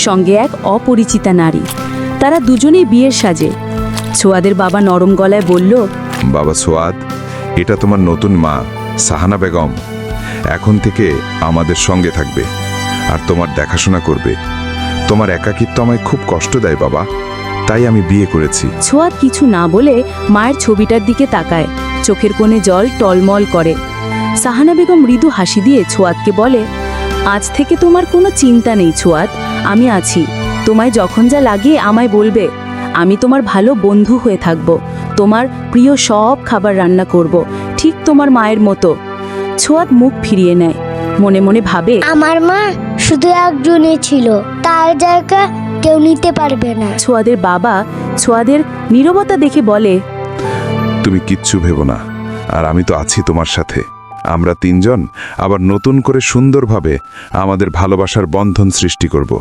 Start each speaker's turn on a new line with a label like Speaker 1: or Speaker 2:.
Speaker 1: সঙ্গে এক অপরিচিতা নারী। তারা দুজনেই বিয়ের সাজে। ছোয়াদের বাবা নরম গলায় বলল,
Speaker 2: বাবা সোয়াদ, এটা তোমার নতুন মা সাহানা বেগম। এখন থেকে আমাদের সঙ্গে থাকবে আর তোমার দেখাশোনা করবে। তোমার একাকিত্ব আমায় খুব কষ্ট দেয় বাবা, তাই আমি বিয়ে করেছি।
Speaker 1: ছোয়াদ কিছু না বলে মায়ের ছবিটার দিকে তাকায়। চোখের কোণে জল টলমল করে। সাহানা বেগম মৃদু হাসি দিয়ে ছোয়াদকে বলে, আজ থেকে তোমার কোনো চিন্তা নেই ছোয়াদ, আমি আছি। তোমায় যখন যা লাগে আমায় বলবে। আমি তোমার ভালো বন্ধু হয়ে থাকব। তোমার প্রিয় সব খাবার রান্না করব, ঠিক তোমার মায়ের মতো। ছোয়াদ মুখ ফিরিয়ে নেয়, মনে মনে ভাবে,
Speaker 3: আমার মা শুধু একজনই ছিল, তার জায়গা কেউ নিতে পারবে না।
Speaker 1: ছোয়াদের বাবা ছোয়াদের নীরবতা দেখে বলে,
Speaker 2: তুমি কিচ্ছু ভেবো না, আর আমি তো আছি তোমার সাথে। আমরা তিনজন আবার নতুন করে সুন্দরভাবে আমাদের ভালোবাসার বন্ধন সৃষ্টি করব।